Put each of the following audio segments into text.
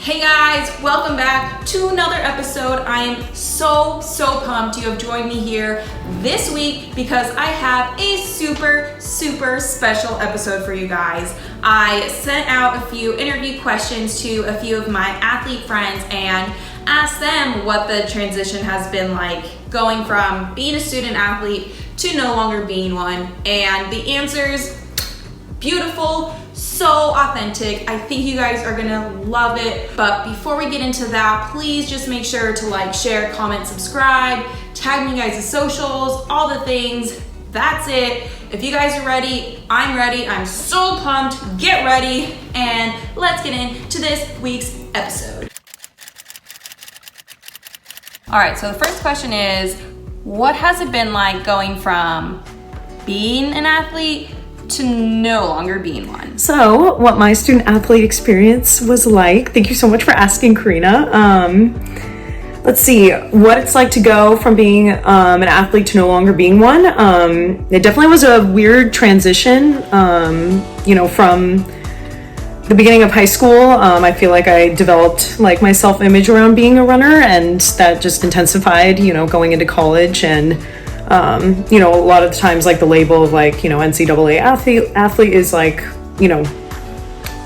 Hey guys, welcome back to another episode. I am so pumped you have joined me here this week because I have a super special episode for you guys. I sent out a few interview questions to a few of my athlete friends and asked them what the transition has been like going from being a student athlete to no longer being one. And the answers, beautiful, so authentic. I think you guys are gonna love it. But before we get into that, please just make sure to like, share, comment, subscribe, tag me guys' socials, all the things. That's it. If you guys are ready, I'm so pumped. Get ready and let's get into this week's episode. All right, so the first question is, what has it been like going from being an athlete to no longer being one? So, what my student athlete experience was like. Thank you so much for asking, Karina. Let's see what it's like to go from being an athlete to no longer being one. It definitely was a weird transition. From the beginning of high school, I feel like I developed like my self-image around being a runner, and that just intensified, going into college. And a lot of the times, like the label of like, NCAA athlete is like,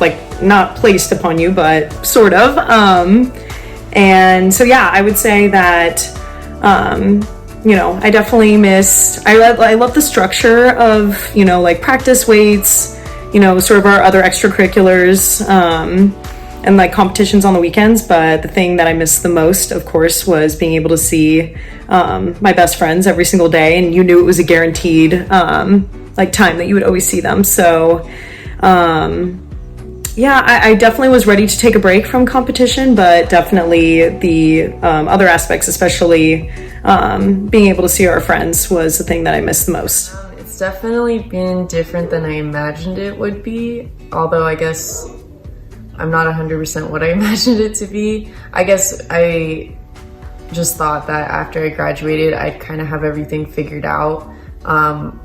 like not placed upon you, but sort of. And so, yeah, I would say that, I definitely I love the structure of, like practice weights, sort of our other extracurriculars, and like competitions on the weekends. But the thing that I missed the most, of course, was being able to see my best friends every single day, and you knew it was a guaranteed like time that you would always see them. So I definitely was ready to take a break from competition, but definitely the other aspects, especially being able to see our friends, was the thing that I missed the most. It's definitely been different than I imagined it would be, although I guess I'm not 100% what I imagined it to be. I guess I just thought that after I graduated, I'd kind of have everything figured out.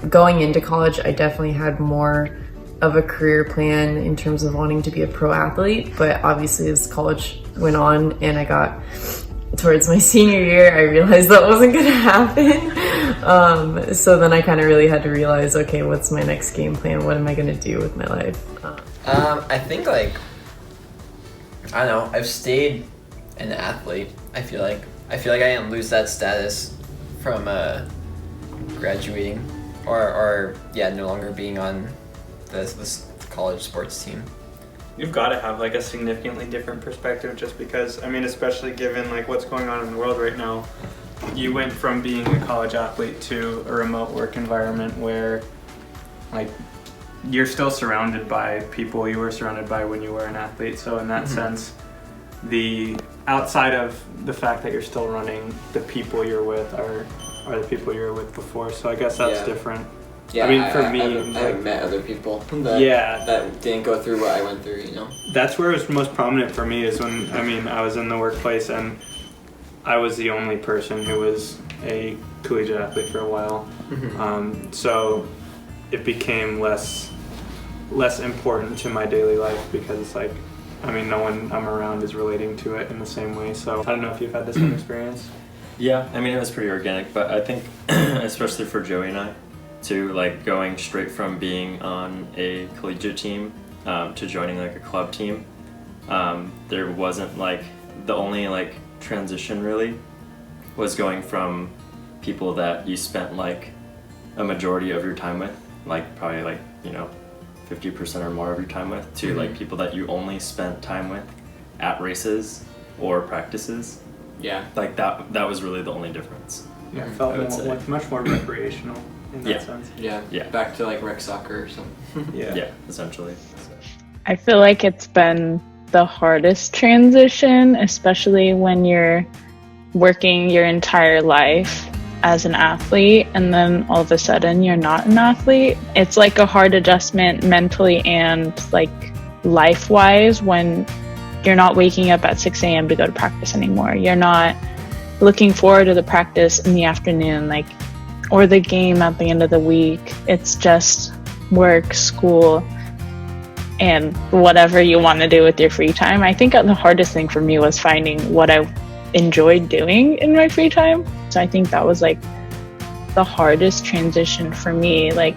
Going into college, I definitely had more of a career plan in terms of wanting to be a pro athlete, but obviously as college went on and I got towards my senior year, I realized that wasn't gonna happen. So then I kind of really had to realize, okay, what's my next game plan? What am I gonna do with my life? I think I don't know, I've stayed an athlete. I feel like I didn't lose that status from graduating or no longer being on this college sports team. You've got to have like a significantly different perspective, just because, especially given like what's going on in the world right now. You went from being a college athlete to a remote work environment where like you're still surrounded by people you were surrounded by when you were an athlete. So in that sense, the outside of the fact that you're still running, the people you're with are the people you were with before. So I guess that's different. Yeah, for me, I've met other people that didn't go through what I went through, That's where it was most prominent for me, is when, I was in the workplace and I was the only person who was a collegiate athlete for a while. So it became less important to my daily life because no one I'm around is relating to it in the same way. So I don't know if you've had the same experience. Yeah, it was pretty organic, but I think especially for Joey and I, to like going straight from being on a collegiate team to joining like a club team, there wasn't like, the only like transition really was going from people that you spent like a majority of your time with, like probably like 50% or more of your time with, to like people that you only spent time with at races or practices. Yeah, like that was really the only difference. Yeah, it felt much more recreational in that sense. Yeah, back to like rec soccer or something. Yeah, essentially. I feel like it's been the hardest transition, especially when you're working your entire life as an athlete and then all of a sudden you're not an athlete. It's like a hard adjustment mentally and like life-wise when you're not waking up at 6 a.m. to go to practice anymore. You're not looking forward to the practice in the afternoon, or the game at the end of the week. It's just work, school. and whatever you want to do with your free time. I think the hardest thing for me was finding what I enjoyed doing in my free time. So I think that was like the hardest transition for me, like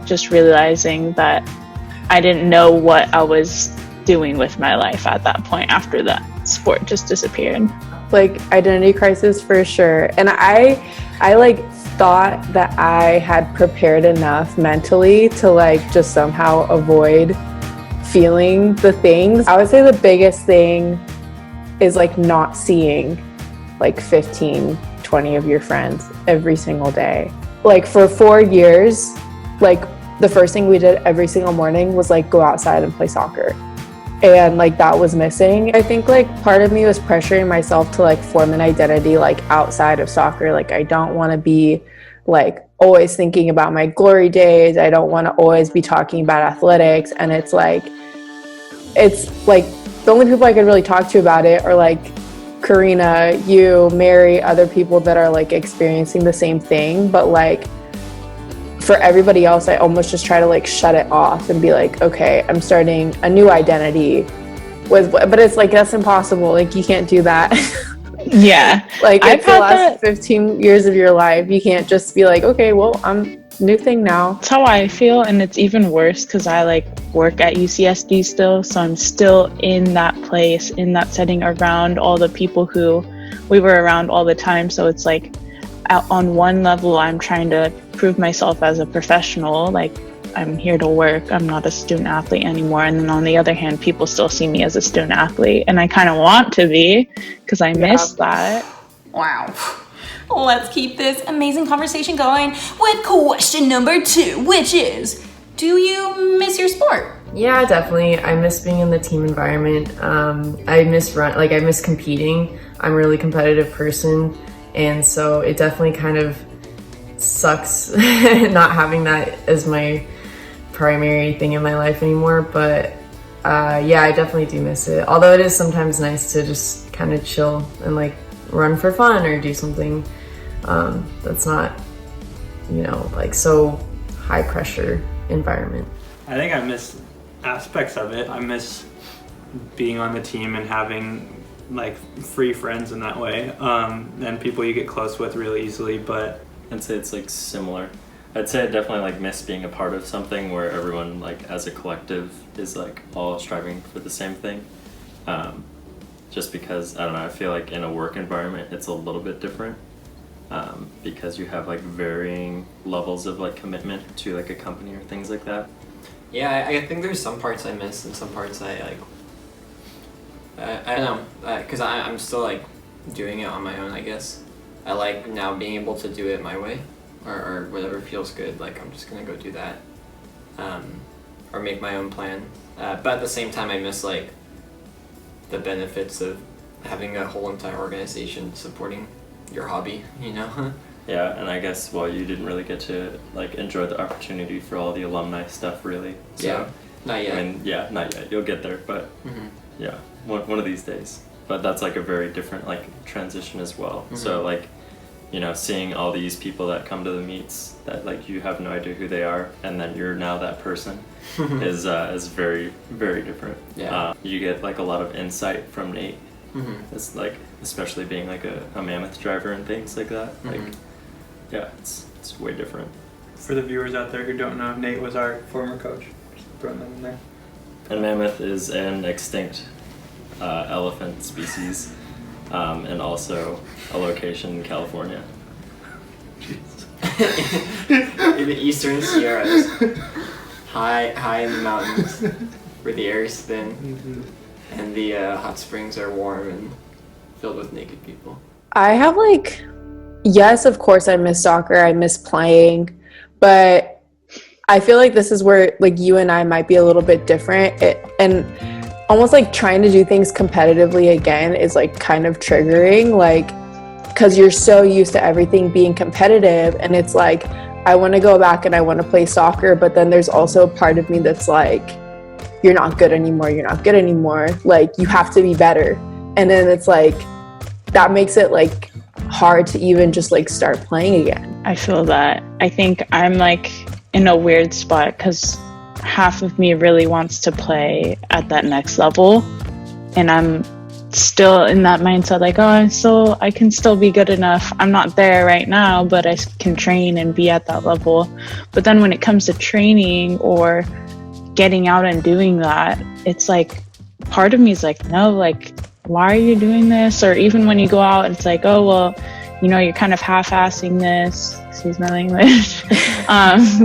just realizing that I didn't know what I was doing with my life at that point after that sport just disappeared. Like identity crisis for sure. And I like thought that I had prepared enough mentally to like just somehow avoid feeling the things. I would say the biggest thing is like not seeing like 15, 20 of your friends every single day. Like for 4 years, like the first thing we did every single morning was like go outside and play soccer. And like that was missing. I think like part of me was pressuring myself to like form an identity like outside of soccer. Like I don't want to be like always thinking about my glory days. I don't want to always be talking about athletics. And it's like the only people I could really talk to about it are like Karina, you, Mary, other people that are like experiencing the same thing. But like for everybody else, I almost just try to like shut it off and be like, okay, I'm starting a new identity but it's like, that's impossible. Like you can't do that. Yeah. Like it's the last 15 years of your life. You can't just be like, okay, well, I'm new thing now. That's how I feel. And it's even worse because I like work at UCSD still. So I'm still in that place, in that setting around all the people who we were around all the time. So it's like on one level, I'm trying to prove myself as a professional, like I'm here to work, I'm not a student athlete anymore. And then on the other hand, people still see me as a student athlete, and I kind of want to be because I miss that. Wow. Let's keep this amazing conversation going with question number 2, which is, do you miss your sport? Yeah, definitely. I miss being in the team environment. I miss competing. I'm a really competitive person. And so it definitely kind of sucks not having that as my primary thing in my life anymore. But yeah, I definitely do miss it. Although it is sometimes nice to just kind of chill and like run for fun or do something that's not, like so high pressure environment. I think I miss aspects of it. I miss being on the team and having like free friends in that way, and people you get close with really easily. But I'd say it's like similar. I'd say I definitely like miss being a part of something where everyone like as a collective is like all striving for the same thing. Just because I don't know, I feel like in a work environment it's a little bit different, because you have like varying levels of like commitment to like a company or things like that. Yeah, I think there's some parts I miss and some parts I like. I don't know, because I'm still like doing it on my own, I guess. I like now being able to do it my way, or whatever feels good. Like I'm just gonna go do that, or make my own plan. But at the same time, I miss like the benefits of having a whole entire organization supporting your hobby. Yeah, and I guess you didn't really get to like enjoy the opportunity for all the alumni stuff, really. So, yeah, not yet. I mean, yeah, not yet. You'll get there, but yeah, one of these days. But that's like a very different like transition as well. So like, seeing all these people that come to the meets that like you have no idea who they are, and then you're now that person is very, very different. Yeah. You get like a lot of insight from Nate. It's like, especially being like a mammoth driver and things like that. Like, yeah, it's way different. for the viewers out there who don't know, Nate was our former coach. Just throwing that in there. And mammoth is an extinct elephant species, and also a location in California. In the eastern Sierras, high in the mountains, where the air is thin, and the hot springs are warm and filled with naked people. I have yes, of course I miss soccer, I miss playing, but I feel like this is where you and I might be a little bit different, and almost trying to do things competitively again is kind of triggering, because you're so used to everything being competitive, and it's I want to go back and I want to play soccer, but then there's also a part of me that's you're not good anymore, you have to be better, and then it's that makes it hard to even just start playing again. I feel that. I think I'm in a weird spot because half of me really wants to play at that next level, and I'm still in that mindset like, oh, I can still be good enough. I'm not there right now, but I can train and be at that level. But then when it comes to training or getting out and doing that, it's like part of me is like, no, like, why are you doing this? Or even when you go out, it's like, oh, well, you know, you're kind of half-assing this, excuse my language.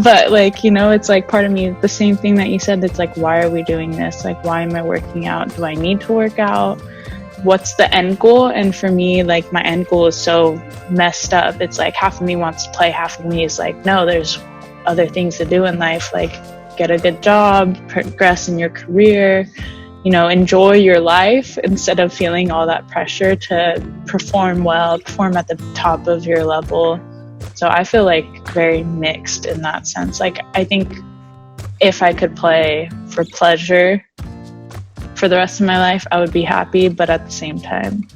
But like, you know, it's like part of me, the same thing that you said, it's like, why are we doing this? Like, why am I working out? Do I need to work out? What's the end goal? And for me, like, my end goal is so messed up. It's like half of me wants to play, half of me is like, no, there's other things to do in life, like get a good job, progress in your career, you know, enjoy your life instead of feeling all that pressure to perform well, perform at the top of your level. So I feel like very mixed in that sense. Like, I think if I could play for pleasure for the rest of my life, I would be happy. But at the same time,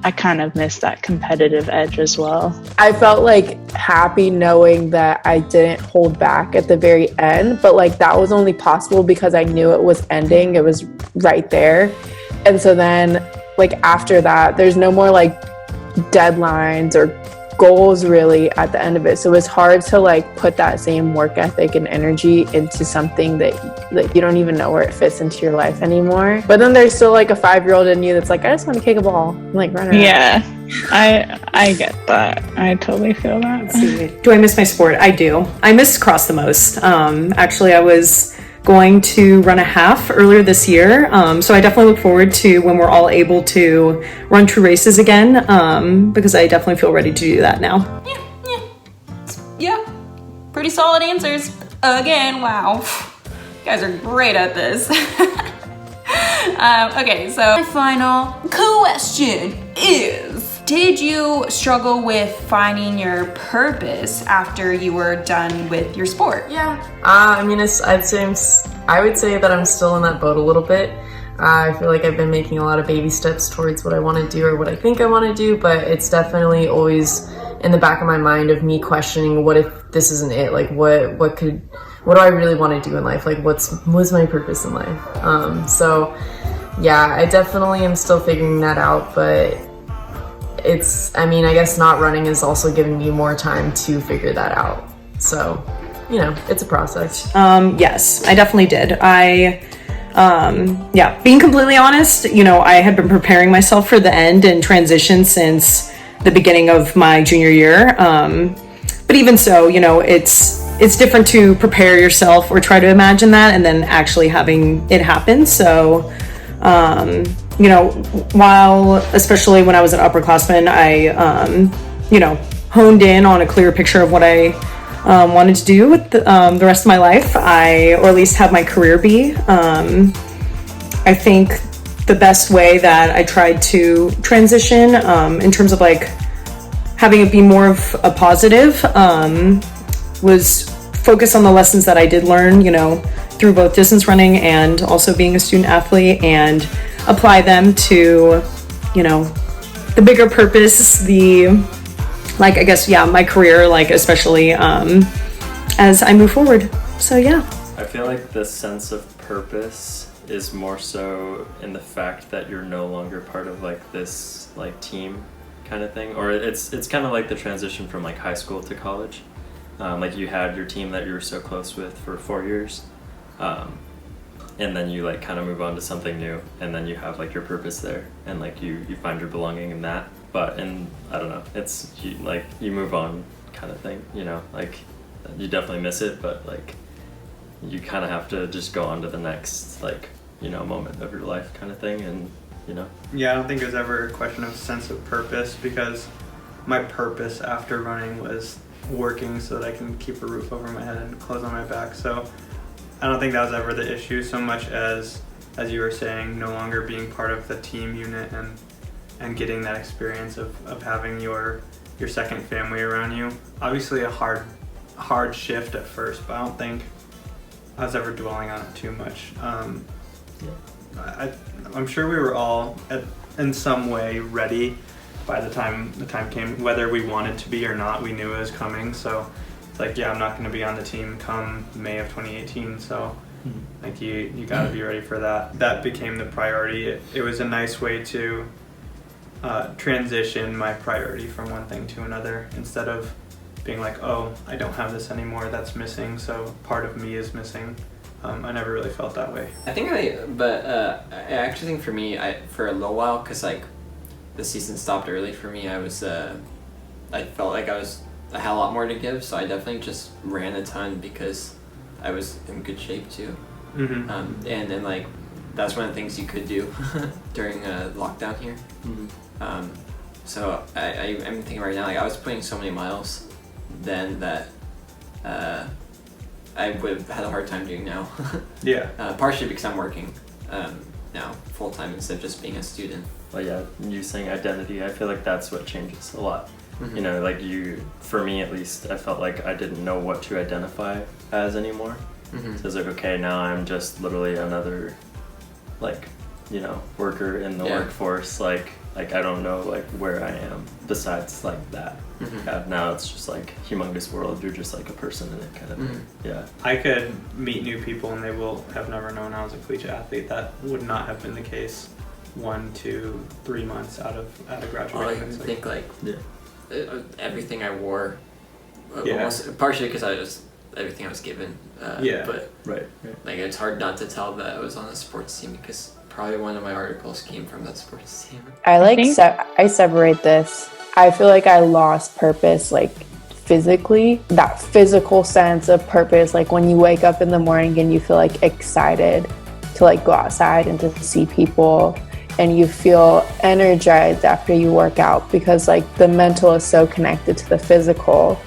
I kind of miss that competitive edge as well. I felt like happy knowing that I didn't hold back at the very end, but like that was only possible because I knew it was ending. It was right there. And so then like after that, there's no more like deadlines or goals really at the end of it. So it's hard to like put that same work ethic and energy into something that you don't even know where it fits into your life anymore. But then there's still like a 5-year-old in you that's like, I just want to kick a ball and like run around. Yeah, I get that. I totally feel that. Let's see. Do I miss my sport? I do. I miss cross the most. Actually, I was going to run a half earlier this year. So I definitely look forward to when we're all able to run true races again, because I definitely feel ready to do that now. Yeah. Pretty solid answers. Again, wow. You guys are great at this. Okay, so my final question is, did you struggle with finding your purpose after you were done with your sport? Yeah. I mean, I would say that I'm still in that boat a little bit. I feel like I've been making a lot of baby steps towards what I want to do or what I think I want to do, but it's definitely always in the back of my mind of me questioning, what if this isn't it? Like, what do I really want to do in life? Like, what's my purpose in life? So yeah, I definitely am still figuring that out, but I guess not running is also giving me more time to figure that out. So, you know, it's a process. Yes, I definitely did. Being completely honest, you know, I had been preparing myself for the end and transition since the beginning of my junior year. But even so, you know, it's different to prepare yourself or try to imagine that and then actually having it happen. So, you know, while, especially when I was an upperclassman, I, you know, honed in on a clear picture of what I wanted to do with the rest of my life, or at least have my career be. I think the best way that I tried to transition in terms of like having it be more of a positive was focus on the lessons that I did learn, you know, through both distance running and also being a student athlete, and apply them to, you know, the bigger purpose, my career, like especially as I move forward. So yeah. I feel like the sense of purpose is more so in the fact that you're no longer part of like this like team kind of thing, or it's kind of like the transition from like high school to college. Like you had your team that you were so close with for 4 years, and then you like kind of move on to something new, and then you have like your purpose there, and like you find your belonging in that. But I don't know, it's you move on kind of thing, you know, like you definitely miss it, but like you kind of have to just go on to the next, like, you know, moment of your life kind of thing, and you know. Yeah, I don't think there's ever a question of sense of purpose, because my purpose after running was working so that I can keep a roof over my head and clothes on my back. So I don't think that was ever the issue so much as you were saying, no longer being part of the team unit and getting that experience of having your second family around you. Obviously a hard shift at first, but I don't think I was ever dwelling on it too much. I'm sure we were all in some way ready by the time came, whether we wanted to be or not. We knew it was coming, so it's like, yeah, I'm not going to be on the team come May of 2018, so like you got to be ready for that. That became the priority. It was a nice way to transition my priority from one thing to another, instead of being like, oh, I don't have this anymore, that's missing, so part of me is missing. I never really felt that way. I think I actually think for me, for a little while, because like the season stopped early for me, I felt like I had a lot more to give, so I definitely just ran a ton because I was in good shape too. Mm-hmm. And then like that's one of the things you could do during lockdown here. Mm-hmm. So I'm thinking right now, like I was putting so many miles then that I would have had a hard time doing now. Yeah. Partially because I'm working now full time instead of just being a student. Well, yeah, you saying identity, I feel like that's what changes a lot. Mm-hmm. You know, like for me at least, I felt like I didn't know what to identify as anymore. Mm-hmm. So it's like, okay, now I'm just literally another, like, you know, worker in the workforce. Like I don't know like where I am besides like that. Mm-hmm. Now it's just like humongous world. You're just like a person in it, kind of. Mm-hmm. Yeah. I could meet new people and they will have never known I was a collegiate athlete. That would not have been the case 1, 2, 3 months out of graduating. Or I even think like everything I wore, almost, partially because everything I was given. But right. like it's hard not to tell that I was on a sports team because probably one of my articles came from that sports team. I separate this. I feel like I lost purpose, like physically, that physical sense of purpose, like when you wake up in the morning and you feel like excited to like go outside and to see people, and you feel energized after you work out, because like the mental is so connected to the physical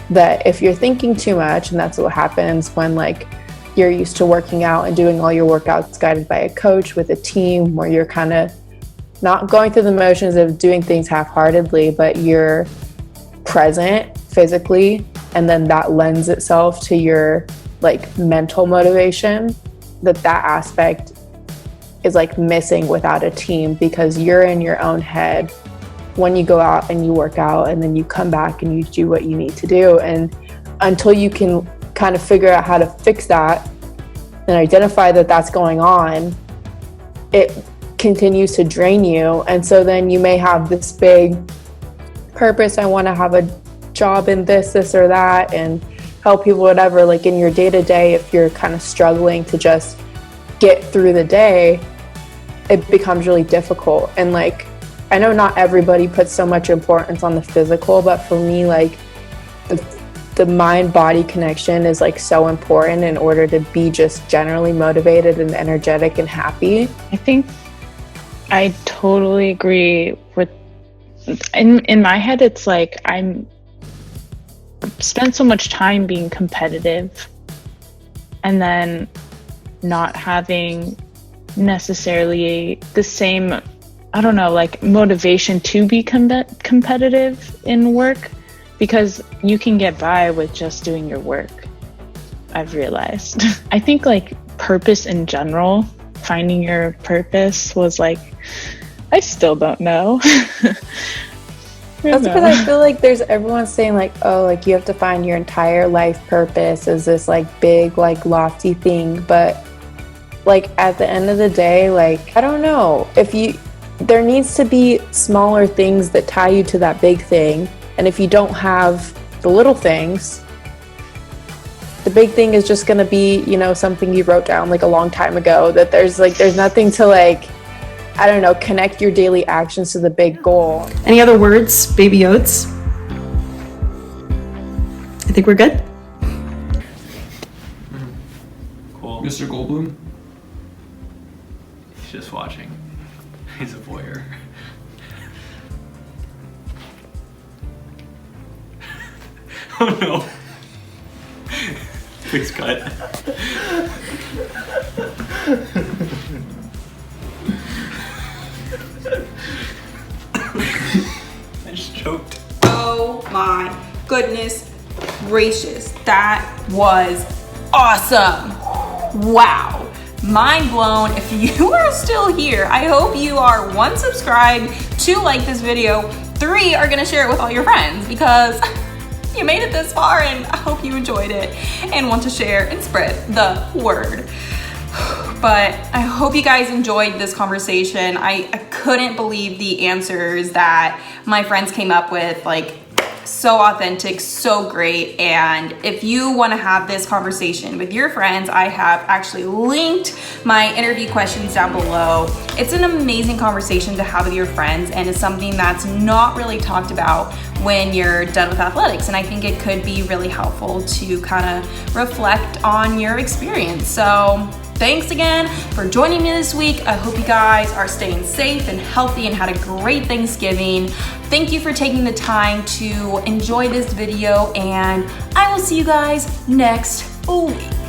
that if you're thinking too much, and that's what happens when like you're used to working out and doing all your workouts guided by a coach with a team, where you're kind of not going through the motions of doing things half-heartedly, but you're present physically, and then that lends itself to your like mental motivation, that aspect is like missing without a team, because you're in your own head when you go out and you work out, and then you come back and you do what you need to do. And until you can kind of figure out how to fix that and identify that that's going on, it continues to drain you. And so then you may have this big purpose, I want to have a job in this or that and help people, whatever. Like in your day-to-day, if you're kind of struggling to just get through the day, it becomes really difficult. And like, I know not everybody puts so much importance on the physical, but for me, like the mind-body connection is like so important in order to be just generally motivated and energetic and happy. I think I totally agree with, in my head, it's like I'm spent so much time being competitive and then not having necessarily the same, I don't know, like motivation to be competitive in work, because you can get by with just doing your work, I've realized. I think like purpose in general, finding your purpose was like, I still don't know. That's because I feel like everyone's saying like, oh, like you have to find your entire life purpose as this like big, like lofty thing. But like at the end of the day, like, I don't know, there needs to be smaller things that tie you to that big thing. And if you don't have the little things, the big thing is just going to be, you know, something you wrote down like a long time ago, that there's nothing to like, I don't know, connect your daily actions to the big goal. Any other words, baby oats? I think we're good. Cool. Mr. Goldblum? He's just watching. He's a voyeur. Oh no. Please cut. I just choked. Oh my goodness gracious. That was awesome. Wow. Mind blown. If you are still here, I hope you are 1, subscribed, 2, like this video, 3, are gonna share it with all your friends, because you made it this far, and I hope you enjoyed it and want to share and spread the word. But I hope you guys enjoyed this conversation. I couldn't believe the answers that my friends came up with, like so authentic, so great. And if you want to have this conversation with your friends, I have actually linked my interview questions down below. It's an amazing conversation to have with your friends, and it's something that's not really talked about when you're done with athletics. And I think it could be really helpful to kind of reflect on your experience. So thanks again for joining me this week. I hope you guys are staying safe and healthy and had a great Thanksgiving. Thank you for taking the time to enjoy this video, and I will see you guys next week.